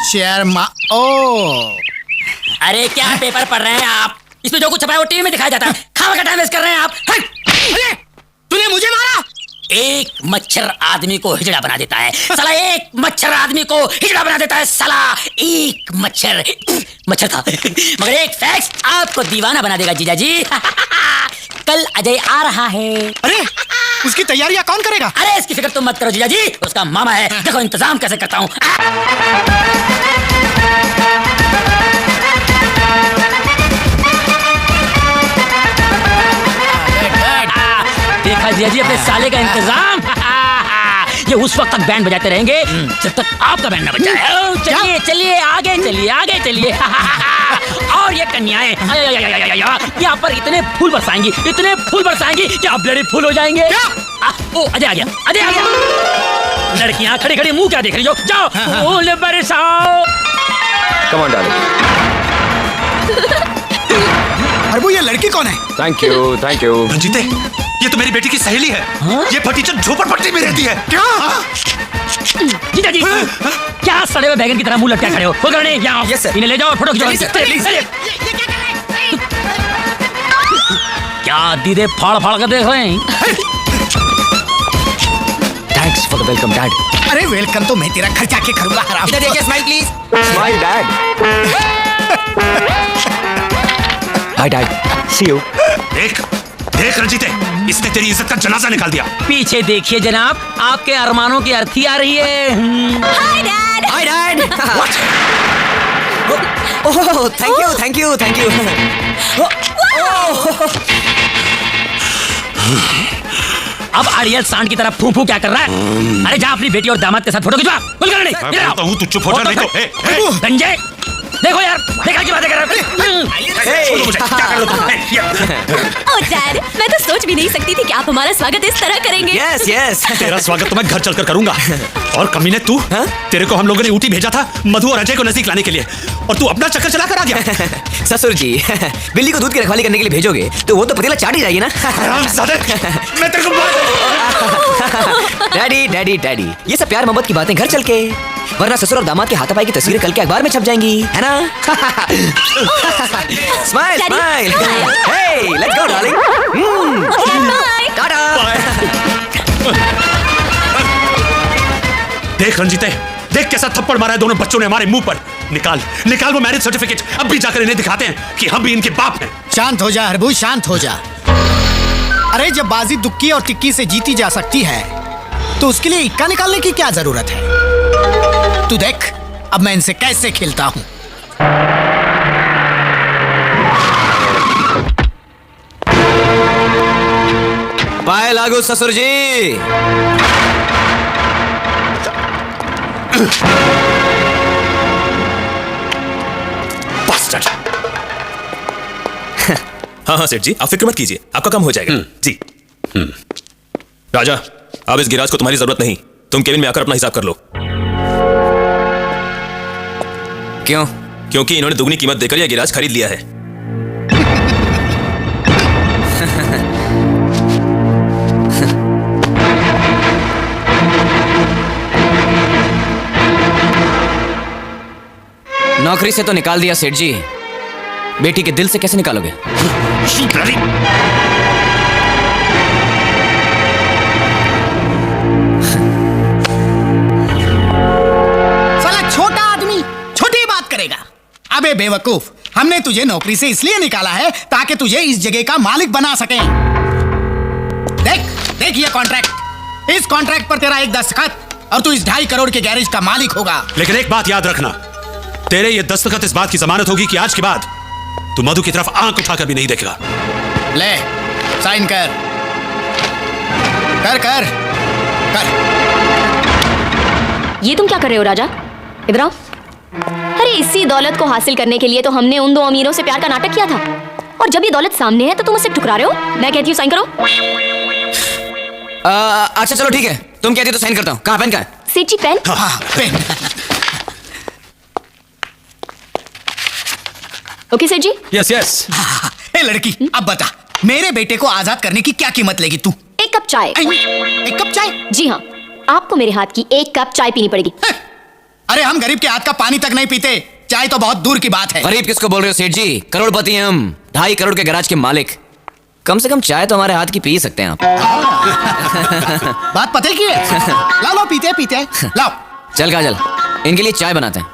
Share ओ। अरे क्या paper पढ़ रहे हैं आप? इसमें जो कुछ छपा है वो टीवी में दिखाया जाता है। खावा का टाइम वेस्ट कर रहे हैं आप। अरे तूने मुझे मारा। एक मच्छर आदमी को हिजड़ा बना देता है साला। एक मच्छर आदमी को हिजड़ा बना देता है साला। एक मच्छर था मगर एक फैक्स आपको दीवाना बना देगा जीजा जी। कल अजय आ रहा है। अरे उसकी तैयारियां कौन करेगा? अरे इसकी फिक्र तुम मत करो जीजा जी, उसका मामा है। देखो इंतजाम कैसे करता हूँ। देखा जीजा जी अपने साले का इंतजाम। ये उस वक्त तक बैंड बजाते रहेंगे जब तक आपका बैंड न बज जाए। चलिए चलिए आगे चलिए आगे चलिए। और ये कन्याएं यहाँ पर इतने फूल बरसाएंगी कि आप ब्लडी फूल हो जाएंगे। ओ अजय आ गया, अजय आ गया। लड़कियां खड़ी खड़ी मुंह क्या देख रही हो? जाओ फूल बरसाओ। Come on darling. प्रभु ये लड़की कौन है? Thank you thank you. रंजीते, ये तो मेरी बेटी की सहेली है। ये फटीचर झोपड़पट्टी में रहती है। क्या? जीजा जी क्या सड़े हुए बैगन की तरह मुंह लटका खड़े हो? यहाँ Yes, sir. इन्हें ले जाओ और फोटो खिंचवाओ। क्या दीदे फाड़ फाड़ कर देख रहे हैं? Thanks for the welcome dad. अरे वेलकम तो मैं तेरा खर्चा के करूंगा हराम। इधर देखिए, smile please. Smile dad. Hi dad, see you. देख रंजीते, इसने तेरी इज्जत का जनाजा निकाल दिया। पीछे देखिए जनाब, आपके अरमानों की अर्थी आ रही है। Hi dad. Hi dad. Oh thank you. अब अड़ियल सांड की तरह फूफू क्या कर रहा है? अरे जा अपनी बेटी और दामाद के साथ फोटो खिंचवा। बोल कर मैं बोलता हूँ तू चुप हो जा, नहीं तो संजय देखो यार, देखा की बातें कर रहा छोड़ो मुझे, क्या कर लो तुम? ओह डैड, मैं तो सोच भी नहीं सकती थी कि आप हमारा स्वागत इस तरह करेंगे। यस। तेरा स्वागत तो मैं घर चलकर करूंगा। और कमीने तू, तेरे को हम लोगों ने ऊटी भेजा था मधु और अजय को नजदीक लाने के लिए, और तू अपना चक्कर चला कर आ गया। ससुर जी, बिल्ली को दूध की रखवाली करने के लिए भेजोगे तो वो तो पतीला चाट ही जाएगी ना। मैं तेरे को डैडी, ये सब प्यार मोहब्बत की बातें घर चल के, वरना ससुर और दामाद के हाथापाई की तस्वीरें कल के अखबार में छप जाएंगी, है ना? Smile. Hey, let's go darling. Tata. देख रंजीते, देख कैसा थप्पड़ मारा है दोनों बच्चों ने हमारे मुंह पर। निकाल वो मैरिज सर्टिफिकेट, अब भी जाकर इन्हें दिखाते हैं कि हम भी इनके बाप हैं। शांत हो जा हरबू, शांत हो जा। अरे जब बाजी दुक्की और टिक्की से जीती जा सकती है तो उसके लिए इक्का निकालने की क्या जरूरत है? तू देख अब मैं इनसे कैसे खेलता हूं। पाए लागू ससुर जी। हाँ सेठ जी, आप फिक्र मत कीजिए, आपका काम हो जाएगा। जी। राजा, अब इस गिराज को तुम्हारी जरूरत नहीं, तुम केबिन में आकर अपना हिसाब कर लो। क्यों? क्योंकि इन्होंने दुगनी कीमत देकर यह गिराज खरीद लिया है। नौकरी से तो निकाल दिया सेठ जी, बेटी के दिल से कैसे निकालोगे? साला छोटा आदमी छोटी बात करेगा। अबे बेवकूफ, हमने तुझे नौकरी से इसलिए निकाला है ताकि तुझे इस जगह का मालिक बना सके। देख ये कॉन्ट्रैक्ट, इस कॉन्ट्रैक्ट पर तेरा एक दस्तखत और तू इस 2.5 करोड़ के गैरेज का मालिक होगा। लेकिन एक बात याद रखना, तेरे ये दस्तखत इस बात की जमानत होगी कि आज के बाद तू मधु की तरफ आंख उठाकर भी नहीं देखेगा। ले साइन कर। ये तुम क्या कर रहे हो राजा? इधर आओ। अरे इसी दौलत को हासिल करने के लिए तो हमने उन 2 अमीरों से प्यार का नाटक किया था, और जब ये दौलत सामने है तो तुम उसे ठुकरा रहे हो। मैं कहती हूँ साइन करो। अच्छा चलो ठीक है, तुम कहती हो तो साइन करता हूँ। कहाँ पेन? कहाँ? सेठ जी पेन। हाँ, पेन। ओके सेठ जी। यस। ए लड़की, अब बता मेरे बेटे को आजाद करने की क्या कीमत लेगी तू? 1 कप चाय। 1 कप चाय? जी हाँ, आपको मेरे हाथ की 1 कप चाय पीनी पड़ेगी। अरे हम गरीब के हाथ का पानी तक नहीं पीते, चाय तो बहुत दूर की बात है। गरीब किसको बोल रहे हो सेठ जी? करोड़पति हैं हम, 2.5 करोड़ के गैराज के मालिक। कम से कम चाय तो हमारे हाथ की पी सकते हैं आप। बात पते की है। लाओ लो, पीते पीते लाओ। चल काजल, इनके लिए चाय बनाते हैं।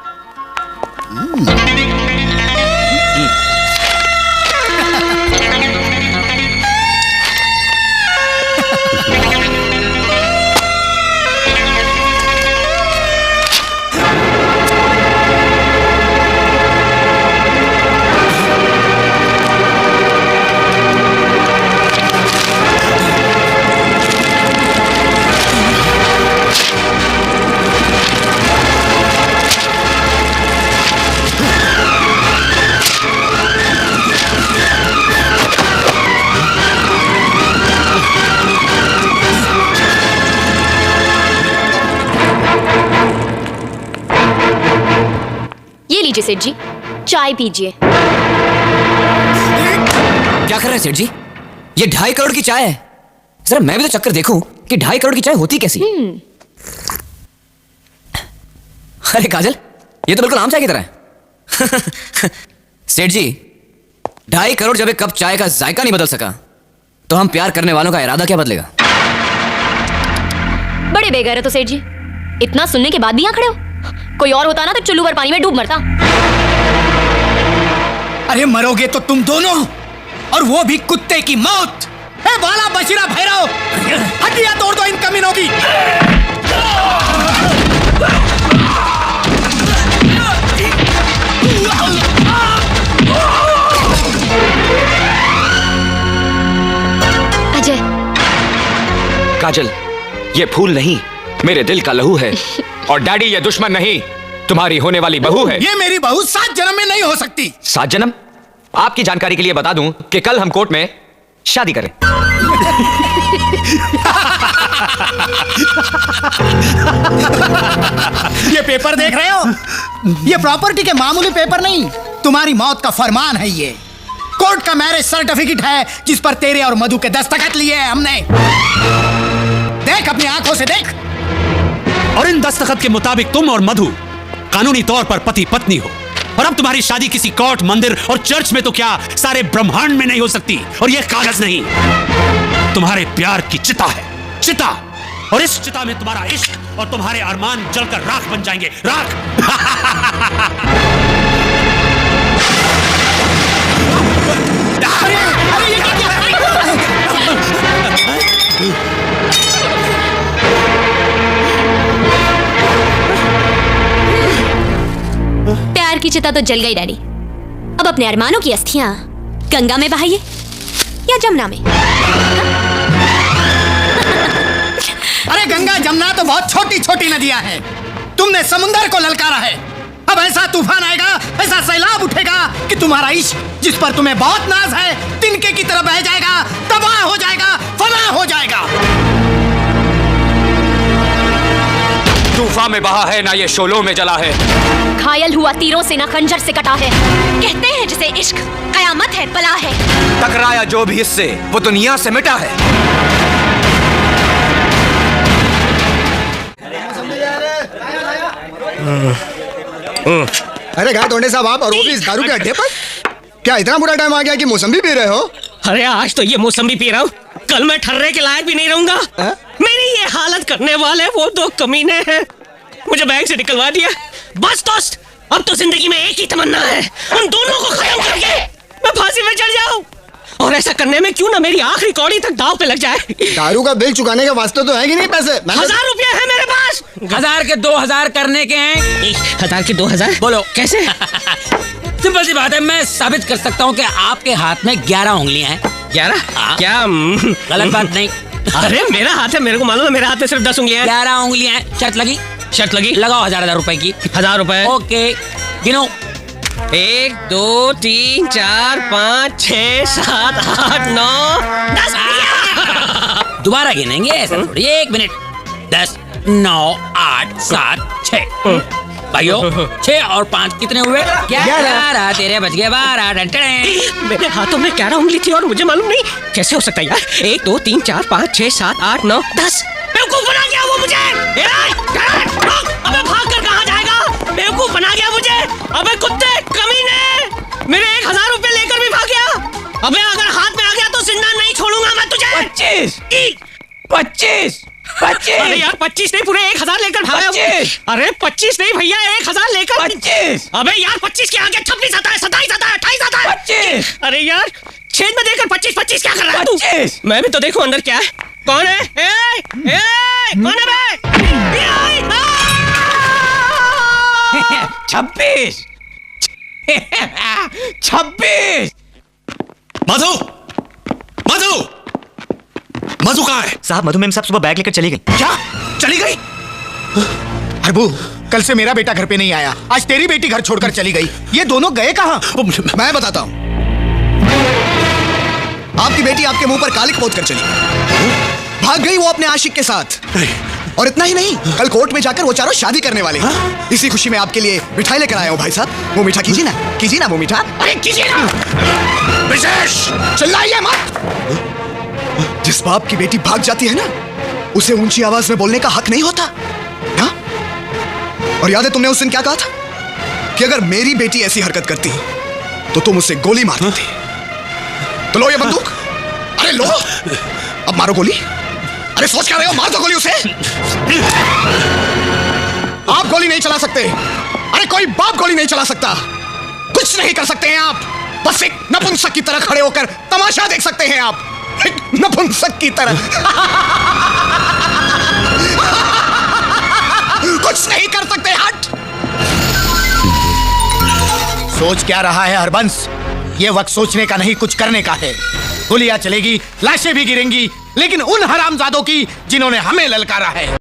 ये लीजिए सेठ जी, चाय पीजिए। क्या कर रहे हैं सेठ जी? ये 2.5 करोड़ की चाय है। जरा मैं भी तो चक्कर देखूं कि 2.5 करोड़ की चाय होती कैसी। अरे काजल, ये तो बिल्कुल आम चाय की तरह है। सेठ जी, 2.5 करोड़ जब एक कप चाय का जायका नहीं बदल सका, तो हम प्यार करने वालों का इरादा क्या बदलेगा? बड़े बेगैरत तो सेठ जी, इतना सुनने के बाद भी यहाँ खड़े हो। कोई और होता ना तो चुल्लू भर पानी में डूब मरता। अरे मरोगे तो तुम दोनों, और वो भी कुत्ते की मौत। ए बाला बशीरा भैरव, हड्डियां तोड़ दो इन कमीनों की। अजय, काजल, ये फूल नहीं, मेरे दिल का लहू है। और डैडी, ये दुश्मन नहीं, तुम्हारी होने वाली बहू है। ये मेरी बहू 7 जन्म में नहीं हो सकती। 7 जन्म? आपकी जानकारी के लिए बता दूं कि कल हम कोर्ट में शादी करें। ये पेपर देख रहे हो? ये प्रॉपर्टी के मामूली पेपर नहीं, तुम्हारी मौत का फरमान है। ये कोर्ट का मैरिज सर्टिफिकेट है जिस पर तेरे और मधु के दस्तखत लिए हैं हमने। देख, अपनी आंखों से देख। और इन दस्तखत के मुताबिक तुम और मधु कानूनी तौर पर पति पत्नी हो। और अब तुम्हारी शादी किसी कोर्ट, मंदिर और चर्च में तो क्या, सारे ब्रह्मांड में नहीं हो सकती। और यह कागज नहीं, तुम्हारे प्यार की चिता है, चिता। और इस चिता में तुम्हारा इश्क और तुम्हारे अरमान जलकर राख बन जाएंगे, राख। प्यार की चिता तो जल गई डैडी। अब अपने अरमानों की अस्थियां गंगा में बहाइए या जमुना में। अरे गंगा जमुना तो बहुत छोटी छोटी नदियां हैं, तुमने समुंदर को ललकारा है। अब ऐसा तूफान आएगा, ऐसा सैलाब उठेगा कि तुम्हारा इश्क जिस पर तुम्हें बहुत नाज है, तिनके की तरह बह जाएगा, तबाह हो जाएगा, फना हो जाएगा। तूफान में बहा है ना, ये शोलों में जला है। घायल हुआ तीरों से ना खंजर से कटा है। कहते हैं जिसे इश्क कयामत है, बला है। टकराया जो भी इससे, वो दुनिया से मिटा है। अरे कहा तोंडे साहब आप, और वो भी इस दारू के अड्डे पर? क्या इतना बुरा टाइम आ गया कि मौसम्बी पी रहे हो? अरे आज तो ये मौसम्बी पी रहा हूँ, कल मैं ठर्रे के लायक भी नहीं रहूंगा। मेरी ये हालत करने वाले वो 2 कमीने हैं, मुझे बैंक से निकलवा दिया। बस दोस्त, अब तो जिंदगी में एक ही तमन्ना है, उन दोनों को खत्म करके मैं फांसी में चढ़ जाऊं। और ऐसा करने में क्यों ना मेरी आखिरी कौड़ी तक दाव पे लग जाए। दारू का बिल चुकाने के वास्ते तो है कि नहीं पैसे? 1000 रुपया है मेरे पास। 1000 के 2000 करने के हैं। 1000 के 2000? बोलो कैसे? सिंपल सी बात है, मैं साबित कर सकता हूँ कि आपके हाथ में 11 उंगलियां हैं। 11? क्या गलत बात नहीं। अरे मेरा हाथ है, मेरे को मालूम है, मेरे हाथ में सिर्फ 10 उंगलियां हैं। 11 उंगलियां हैं। शर्त लगी? शर्त लगी। लगाओ 1000 रुपए की। 1000 रुपए। ओके, गिनो। 1 2 3 4 5 6 7 8 9 10। दोबारा गिनेंगे, ऐसा थोड़ी। 1 मिनट। 10 9 8 7 6। भाइयों, 6 और 5 कितने हुए? 11। तेरे बच गए 12। मेरे हाथों में 11 उंगली थी और मुझे मालूम नहीं। कैसे हो सकता है यार? 1 2 3 4 5 6 7 8 9 10। बेवकूफ बना क्या वो मुझे? अबे भाग कर कहाँ जाएगा? 25 अरे यार 25 नहीं, पूरे 1000 लेकर भागा। 25 अरे 25 नहीं भैया, 1000 लेकर। 25 अबे यार 25 के आगे 26 आता है, 27 आता है, 28 आता है। 25 अरे यार छेद में देकर 25 क्या कर रहा है तू? 25 मैं भी तो देखूं अंदर क्या है। कौन है? कौन है बे? 26 26 मधु मधु मधु कहाँ है? साहब मधु मैम साहब सुबह बैग लेकर चली गई। क्या चली गई? अरबू, कल से मेरा बेटा घर पे नहीं आया, आज तेरी बेटी घर छोड़कर चली गई। ये दोनों गए कहाँ? मैं बताता हूँ। आपकी बेटी आपके मुंह पर कालिक पोत कर चली, भाग गई वो अपने आशिक के साथ। और इतना ही नहीं, कल कोर्ट में जाकर वो चारों शादी करने वाले हैं। इसी खुशी में आपके लिए मिठाई लेकर आया हूँ भाई साहब। वो मीठा कीजिए ना वो मीठा। अरे कीजिए ना। विशेष चिल्लाइए मत। जिस बाप की बेटी भाग जाती है ना, उसे ऊंची आवाज में बोलने का हक नहीं होता ना? और याद है तुमने उस दिन क्या कहा था कि अगर मेरी बेटी ऐसी हरकत करती तो तुम उसे गोली मार देती। तो लो ये बंदूक। अरे लो, अब मारो गोली। अरे सोच क्या रहे हो, मार दो गोली उसे। आप गोली नहीं चला सकते। अरे कोई बाप गोली नहीं चला सकता। कुछ नहीं कर सकते हैं आप। बस एक नपुंसक की तरह खड़े होकर तमाशा देख सकते हैं आप, एक नपुंसक की तरह। कुछ नहीं कर सकते। हट। सोच क्या रहा है हरबंस? ये वक्त सोचने का नहीं, कुछ करने का है। गोलियां चलेगी, लाशें भी गिरेंगी, लेकिन उन हरामजादों की जिन्होंने हमें ललकारा है।